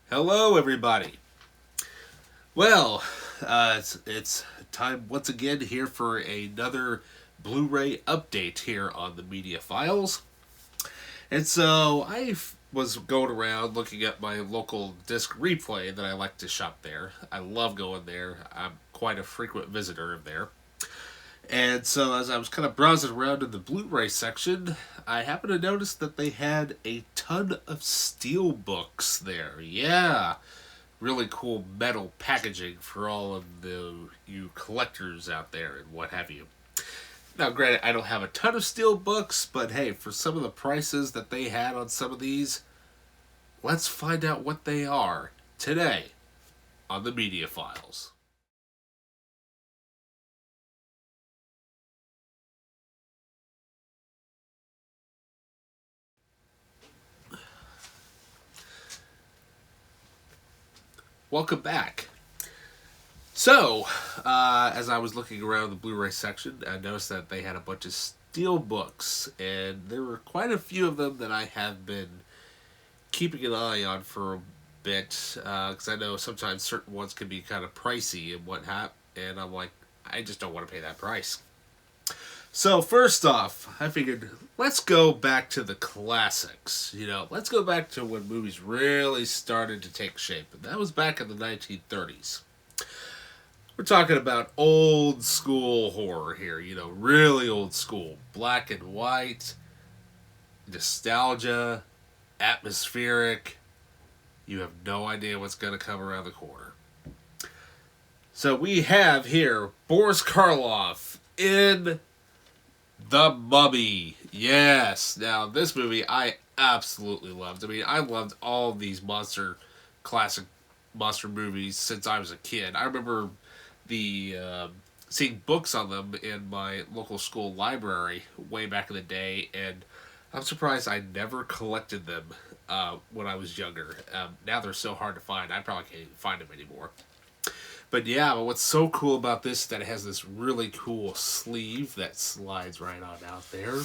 Hello, everybody. Well, it's time once again here for another Blu-ray update here on the Media Files. And so was going around looking at my local disc replay that I like to shop there. I love going there. I'm quite a frequent visitor of there. And so as I was kind of browsing around in the Blu-ray section, I happened to notice that they had a ton of steel books there. Yeah, really cool metal packaging for all of you collectors out there and what have you. Now, granted, I don't have a ton of steel books, but hey, for some of the prices that they had on some of these, let's find out what they are today on the Media Files. Welcome back. So, as I was looking around the Blu-ray section, I noticed that they had a bunch of steel books, and there were quite a few of them that I have been keeping an eye on for a bit, because I know sometimes certain ones can be kind of pricey and whatnot, and I'm like, I just don't want to pay that price. So first off, I figured let's go back to the classics. Let's go back to when movies really started to take shape, and that was back in the 1930s. We're talking about old school horror here, really old school. Black and white, nostalgia, atmospheric. You have no idea what's going to come around the corner. So we have here Boris Karloff in The Mummy. Yes. Now, this movie I absolutely loved. I mean, I loved all these classic monster movies since I was a kid. I remember the seeing books on them in my local school library way back in the day, and I'm surprised I never collected them when I was younger. Now they're so hard to find, I probably can't even find them anymore. But yeah, but what's so cool about this is that it has this really cool sleeve that slides right on out there.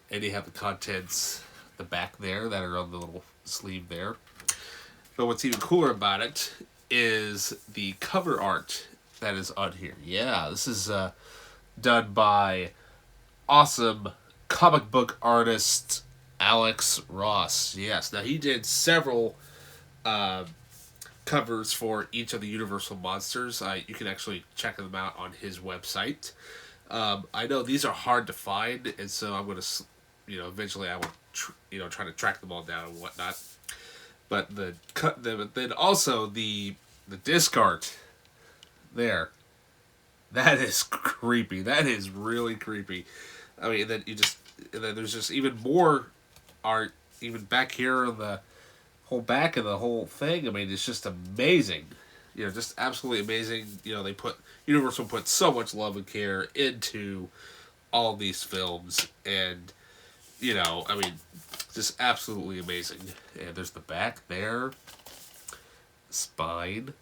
And you have the contents, the back there, that are on the little sleeve there. But what's even cooler about it is the cover art that is on here. Yeah, this is done by awesome comic book artist Alex Ross. Yes, now he did several covers for each of the Universal monsters. You can actually check them out on his website. I know these are hard to find, and so I'm going to, eventually I will, try to track them all down and whatnot. But then also the disc art there, that is creepy. That is really creepy. I mean, then there's just even more art even back here on the whole back of the whole thing. I mean, it's just amazing. Just absolutely amazing. Universal put so much love and care into all these films, and I mean, just absolutely amazing. And there's the back there, spine.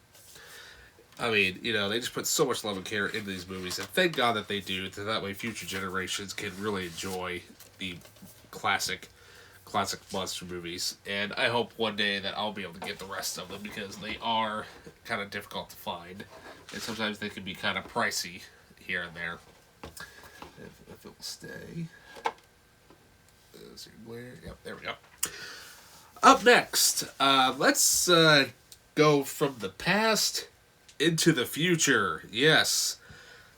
I mean, they just put so much love and care into these movies, and thank God that they do. So that way, future generations can really enjoy the classic monster movies. And I hope one day that I'll be able to get the rest of them, because they are kind of difficult to find, and sometimes they can be kind of pricey here and there. If it will stay. Yep, there we go. Up next, let's go from the past into the future. Yes.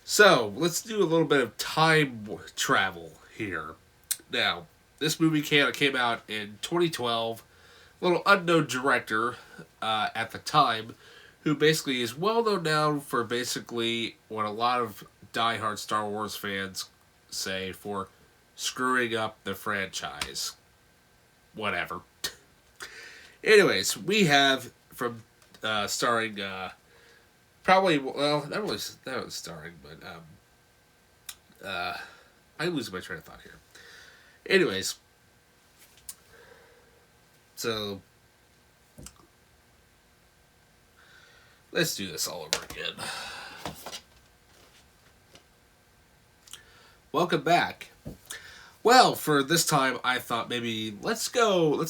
So, let's do a little bit of time travel here. Now, this movie came out in 2012. A little unknown director at the time, who basically is well known now for basically what a lot of diehard Star Wars fans say for screwing up the franchise. Whatever. Anyways, we have from starring probably, well, not was starring, but I'm losing my train of thought here. Anyways, so let's do this all over again. Welcome back. Well, for this time, I thought maybe let's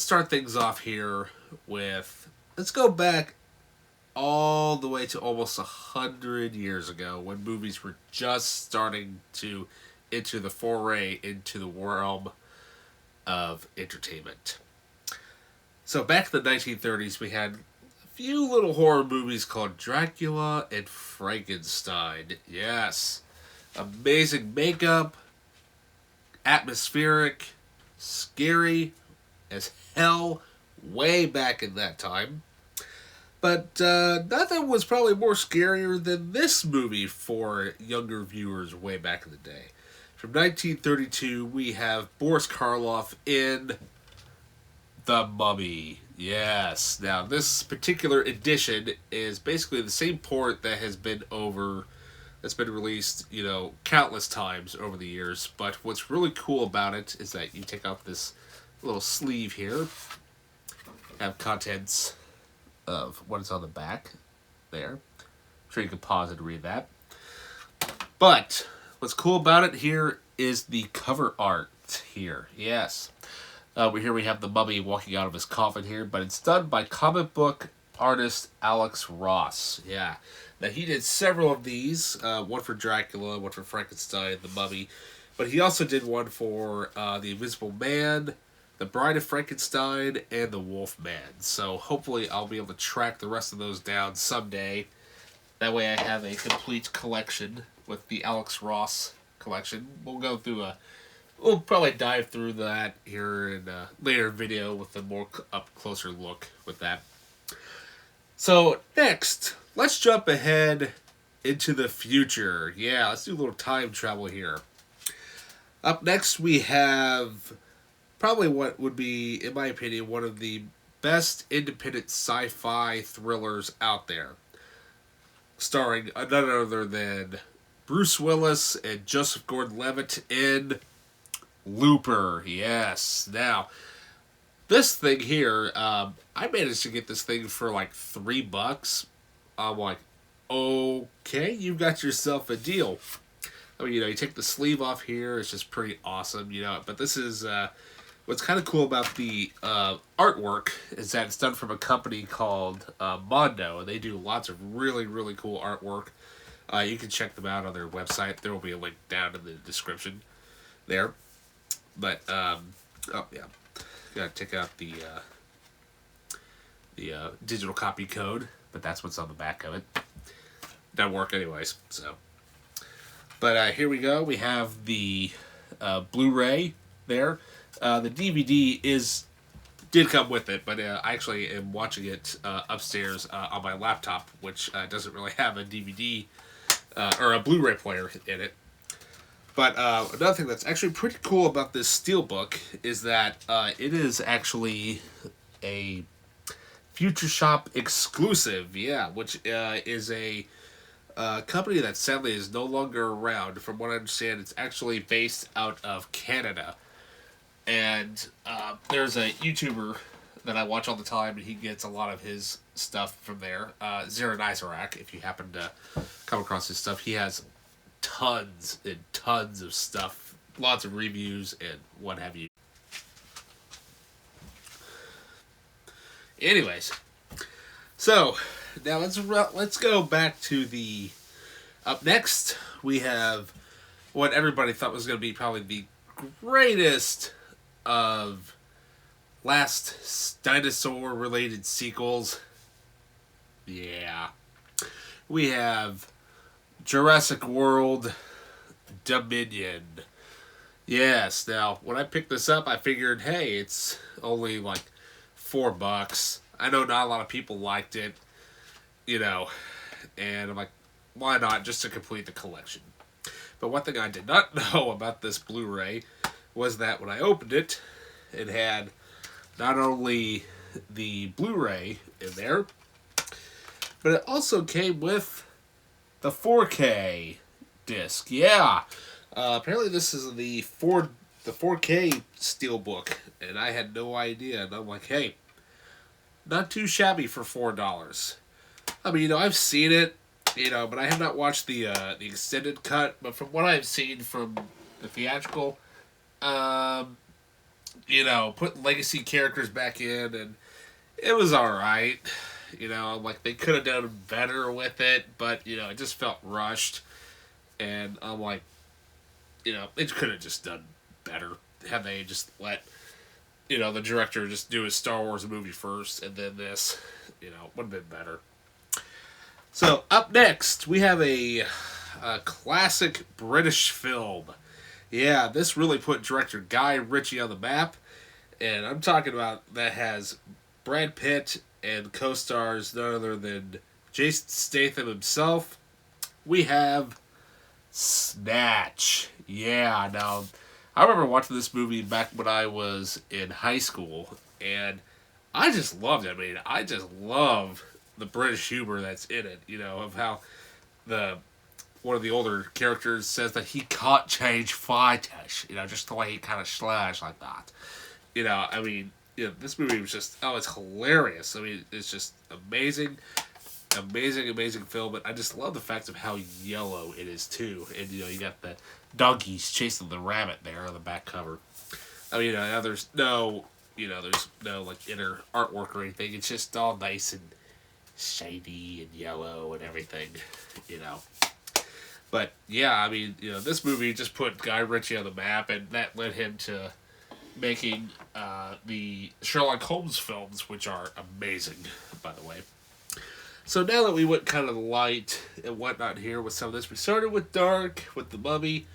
start things off here with let's go back all the way to almost 100 years ago when movies were just starting to enter the foray into the realm of entertainment. So back in the 1930s, we had a few little horror movies called Dracula and Frankenstein. Yes. Amazing makeup, atmospheric, scary as hell way back in that time. But nothing was probably more scarier than this movie for younger viewers way back in the day. From 1932, we have Boris Karloff in The Mummy. Yes. Now, this particular edition is basically the same port that has been that's been released, countless times over the years. But what's really cool about it is that you take off this little sleeve here, have contents of what is on the back there. I'm sure you can pause and read that. But what's cool about it here is the cover art here. Yes. Here we have the mummy walking out of his coffin here, but it's done by comic book artist Alex Ross. Yeah. Now, he did several of these, one for Dracula, one for Frankenstein, the Mummy, but he also did one for The Invisible Man, The Bride of Frankenstein, and The Wolf Man. So hopefully I'll be able to track the rest of those down someday. That way I have a complete collection with the Alex Ross collection. We'll probably dive through that here in a later video with a more closer look with that. So next, let's jump ahead into the future. Yeah, let's do a little time travel here. Up next, we have probably what would be, in my opinion, one of the best independent sci-fi thrillers out there. Starring none other than Bruce Willis and Joseph Gordon-Levitt in Looper. Yes. Now, this thing here, I managed to get this thing for like $3. I'm like, okay, you've got yourself a deal. I mean, you take the sleeve off here, it's just pretty awesome, But this is, what's kind of cool about the artwork is that it's done from a company called Mondo. They do lots of really, really cool artwork. You can check them out on their website. There will be a link down in the description there. But, oh, yeah. Gotta take out the digital copy code, but that's what's on the back of it. Doesn't work anyways, so. But here we go. We have the Blu-ray there. The DVD did come with it, but I actually am watching it upstairs on my laptop, which doesn't really have a DVD or a Blu-ray player in it. But another thing that's actually pretty cool about this Steelbook is that it is actually a Future Shop exclusive, which is a company that sadly is no longer around. From what I understand, it's actually based out of Canada. And there's a YouTuber that I watch all the time, and he gets a lot of his stuff from there. Zaran Izarak, if you happen to come across his stuff, he has tons and tons of stuff, lots of reviews and what have you. Anyways, so now let's go back to the. Up next, we have what everybody thought was going to be probably the greatest of last dinosaur-related sequels. Yeah, we have Jurassic World Dominion. Yes, now, when I picked this up, I figured, hey, it's only like $4. I know not a lot of people liked it, and I'm like, why not, just to complete the collection. But one thing I did not know about this Blu-ray was that when I opened it, it had not only the Blu-ray in there, but it also came with the 4K disc. Yeah. Apparently this is the 4K Steelbook, and I had no idea. And I'm like, hey, not too shabby for $4. I mean, I've seen it, but I have not watched the extended cut. But from what I've seen from the theatrical, putting legacy characters back in, and it was all right. You know, like they could have done better with it, but you know, it just felt rushed. And I'm like, you know, it could have just done better had they just let, you know, the director just do his Star Wars movie first and then this. You know, would have been better. So up next, we have a classic British film. Yeah, this really put director Guy Ritchie on the map, and I'm talking about that has Brad Pitt and co-stars none other than Jason Statham himself. We have Snatch. Yeah, now I remember watching this movie back when I was in high school, and I just loved it. I mean, I just love the British humor that's in it. You know, of how the one of the older characters says that he can't change fighters. You know, just the way he kind of slash like that. You know, I mean, you know, this movie was just, oh, it's hilarious. I mean, it's just amazing. Amazing film. But I just love the fact of how yellow it is, too. And, you know, you got the donkeys chasing the rabbit there on the back cover. I mean, now there's no, you know, there's no, like, inner artwork or anything. It's just all nice and shiny and yellow and everything, you know. But, yeah, I mean, you know, this movie just put Guy Ritchie on the map, and that led him to making the Sherlock Holmes films, which are amazing, by the way. So now that we went kind of light and whatnot here with some of this, we started with dark, with the Mummy.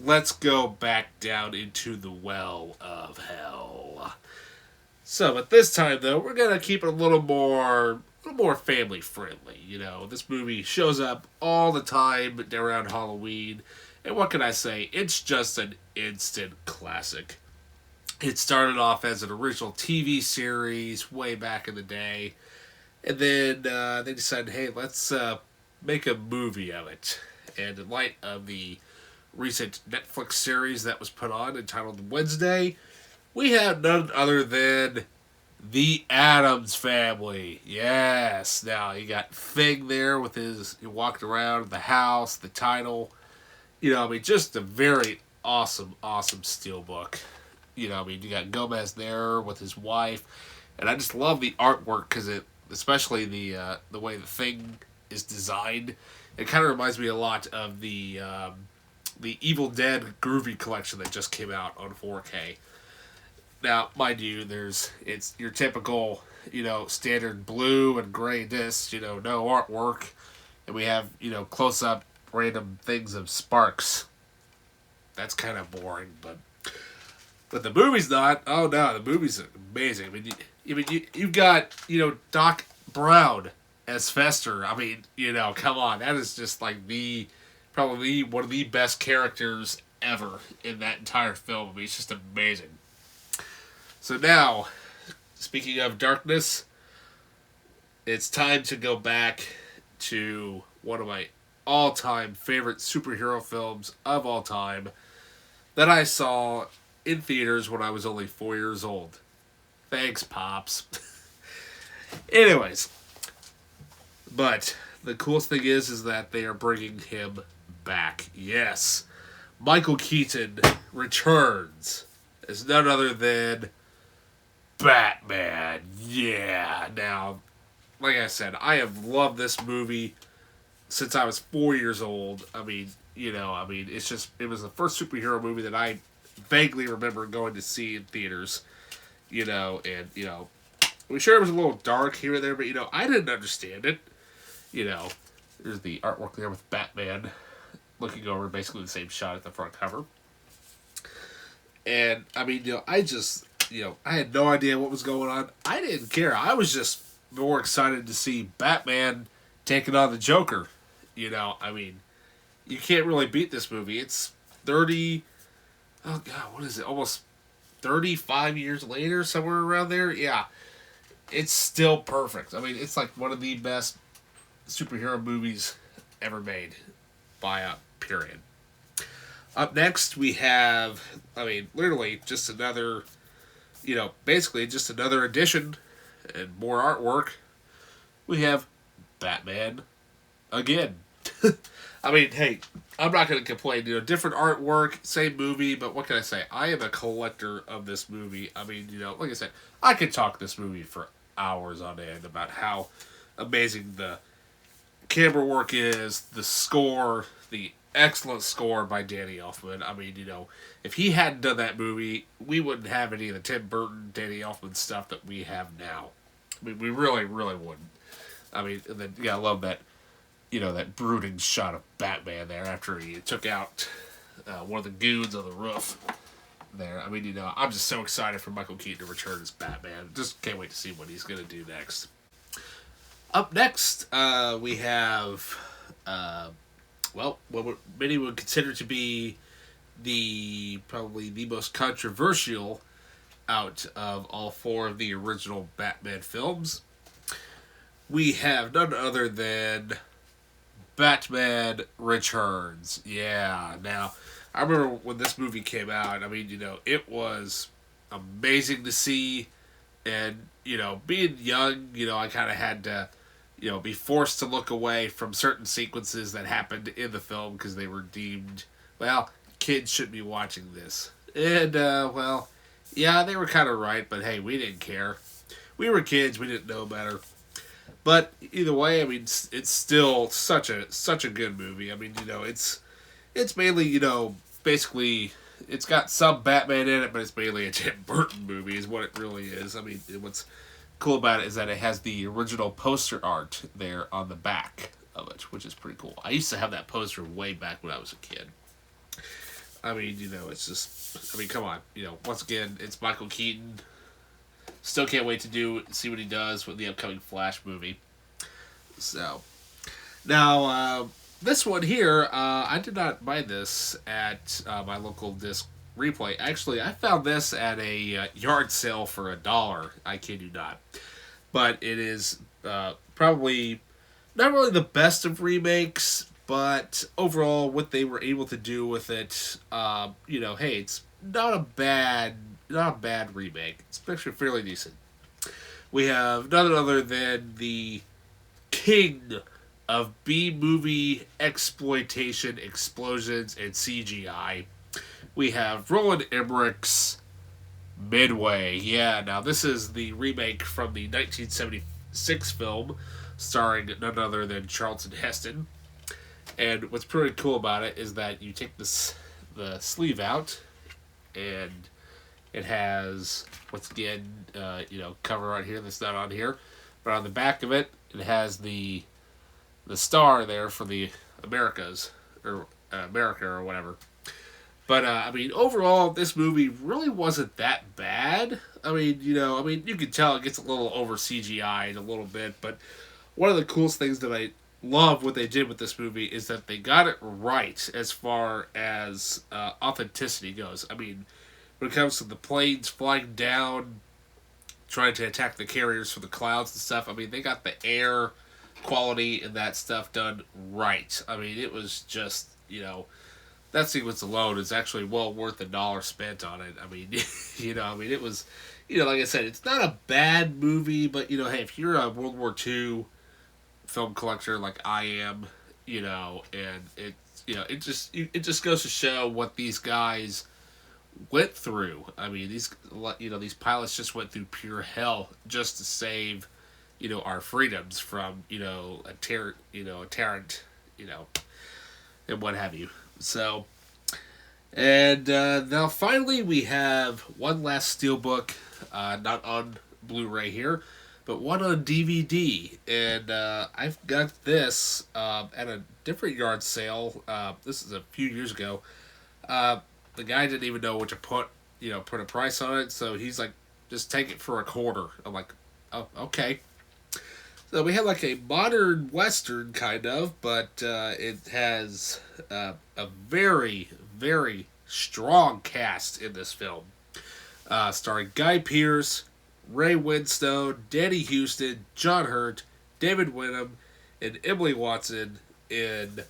Let's go back down into the well of hell. So, but this time, though, we're going to keep it a little more family friendly. You know, this movie shows up all the time around Halloween, and what can I say? It's just an instant classic. It started off as an original TV series way back in the day, and then they decided, hey, let's make a movie of it. And in light of the recent Netflix series that was put on entitled Wednesday, we have none other than The Addams Family. Yes. Now, you got Fig there with he walked around the house, the title. You know, I mean, just a very awesome steelbook. You know, I mean, you got Gomez there with his wife. And I just love the artwork because especially the way the thing is designed, it kind of reminds me a lot of the Evil Dead Groovy collection that just came out on 4K. Now, mind you, it's your typical, you know, standard blue and gray discs, you know, no artwork. And we have, you know, close-up random things of sparks. That's kind of boring, but the movie's not. Oh, no, the movie's amazing. I mean, you've got, you know, Doc Brown as Fester. I mean, you know, come on. That is just like probably one of the best characters ever in that entire film. I mean, it's just amazing. So now, speaking of darkness, it's time to go back to one of my all-time favorite superhero films of all time that I saw in theaters when I was only 4 years old. Thanks, Pops. Anyways, but the coolest thing is that they are bringing him back. Yes, Michael Keaton returns as none other than Batman. Yeah. Now, like I said, I have loved this movie since I was 4 years old. I mean, you know, it was the first superhero movie that I vaguely remember going to see in theaters, you know, and, you know, I'm sure it was a little dark here and there, but, you know, I didn't understand it. You know, there's the artwork there with Batman looking over basically the same shot at the front cover. And, I mean, you know, I had no idea what was going on. I didn't care. I was just more excited to see Batman taking on the Joker. You know, I mean, you can't really beat this movie. It's 30... Oh, God, what is it? Almost 35 years later, somewhere around there? Yeah. It's still perfect. I mean, it's like one of the best superhero movies ever made by a period. Up next, we have, I mean, literally just another, you know, basically just another edition and more artwork. We have Batman again. I mean, hey, I'm not going to complain. You know, different artwork, same movie, but what can I say? I am a collector of this movie. I mean, you know, like I said, I could talk this movie for hours on end about how amazing the camera work is, the score, the excellent score by Danny Elfman. I mean, if he hadn't done that movie, we wouldn't have any of the Tim Burton, Danny Elfman stuff that we have now. I mean, we really, really wouldn't. I mean, and then, I love that, that brooding shot of Batman there after he took out one of the goons on the roof there. I mean, I'm just so excited for Michael Keaton to return as Batman. Just can't wait to see what he's going to do next. Up next, we have, what many would consider to be probably the most controversial out of all four of the original Batman films. We have none other than Batman Returns. Yeah, now, I remember when this movie came out, I mean, it was amazing to see, and, being young, I kind of had to, be forced to look away from certain sequences that happened in the film because they were deemed, well, kids shouldn't be watching this. And, yeah, they were kind of right, but hey, we didn't care. We were kids, we didn't know better. But either way, I mean, it's still such a good movie. I mean, it's mainly, basically, it's got some Batman in it, but it's mainly a Tim Burton movie is what it really is. I mean, what's cool about it is that it has the original poster art there on the back of it, which is pretty cool. I used to have that poster way back when I was a kid. I mean, it's just, I mean, come on. Once again, it's Michael Keaton. Still can't wait to see what he does with the upcoming Flash movie. So, now, this one here, I did not buy this at my local disc replay. Actually, I found this at a yard sale for $1. I kid you not. But it is probably not really the best of remakes, but overall, what they were able to do with it, hey, it's not a bad remake. It's actually fairly decent. We have none other than the king of B-movie exploitation, explosions, and CGI. We have Roland Emmerich's Midway. Yeah, now this is the remake from the 1976 film starring none other than Charlton Heston. And what's pretty cool about it is that you take the sleeve out, and it has, once again, cover right here that's not on here. But on the back of it, it has the star there for the Americas, or America or whatever. But, I mean, overall, this movie really wasn't that bad. I mean, you can tell it gets a little over CGI'd a little bit, but one of the coolest things that I love what they did with this movie is that they got it right as far as authenticity goes. I mean, when it comes to the planes flying down, trying to attack the carriers from the clouds and stuff, I mean, they got the air quality and that stuff done right. I mean, it was just, that sequence alone is actually well worth $1 spent on it. I mean, it was, like I said, it's not a bad movie, but, hey, if you're a World War II film collector like I am, and it just goes to show what these guys went through. I mean, these pilots just went through pure hell just to save, our freedoms from, a tyrant, and what have you. So, and now finally we have one last steelbook, not on Blu-ray here, but one on DVD. And I've got this at a different yard sale. This is a few years ago. The guy didn't even know what to put a price on it, so he's like, just take it for $0.25. I'm like, oh, okay. So we have like a modern Western kind of, but it has a very, very strong cast in this film. Starring Guy Pearce, Ray Winstone, Danny Houston, John Hurt, David Wenham, and Emily Watson in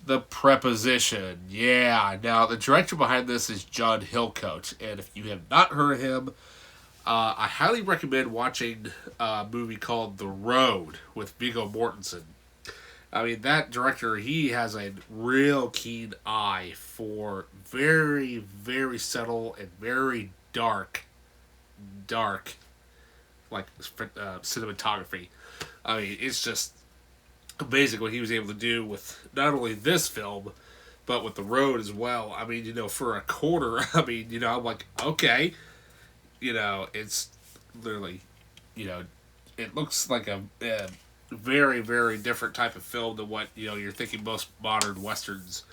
The Preposition. Yeah, now the director behind this is John Hillcoat, and if you have not heard of him, I highly recommend watching a movie called The Road with Viggo Mortensen. I mean, that director, he has a real keen eye for very, very subtle and very dark, like, cinematography. I mean, it's just amazing what he was able to do with not only this film, but with The Road as well. I mean, for a quarter, I mean, I'm like, okay, it's literally, it looks like a very, very different type of film than what, you're thinking most modern Westerns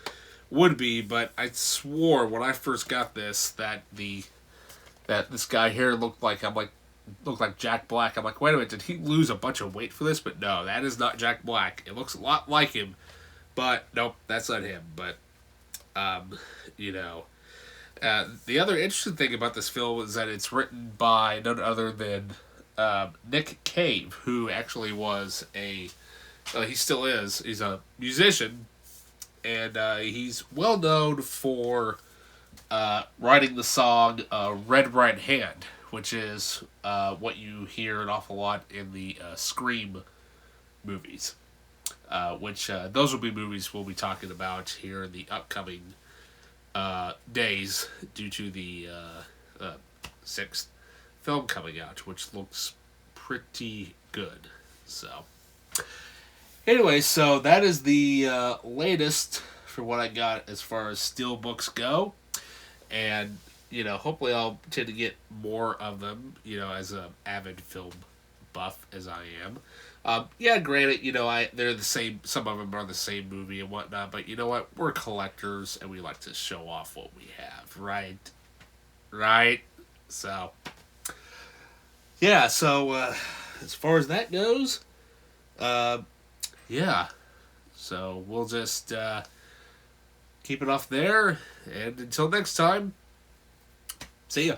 would be. But I swore when I first got this that this guy here looked like, Jack Black. I'm like, wait a minute, did he lose a bunch of weight for this? But no, that is not Jack Black. It looks a lot like him, but nope, that's not him. But, the other interesting thing about this film is that it's written by none other than Nick Cave, who actually was he still is, he's a musician, and he's well known for writing the song Red Right Hand, which is what you hear an awful lot in the Scream movies. Which those will be movies we'll be talking about here in the upcoming days due to the sixth film coming out, which looks pretty good. So, anyway, so that is the latest for what I got as far as steelbooks go. And, hopefully I'll tend to get more of them, as an avid film buff as I am. Yeah, granted, they're the same. Some of them are the same movie and whatnot, but you know what? We're collectors and we like to show off what we have, right? Right? So, yeah. So, as far as that goes, yeah. So we'll just keep it off there, and until next time, see ya.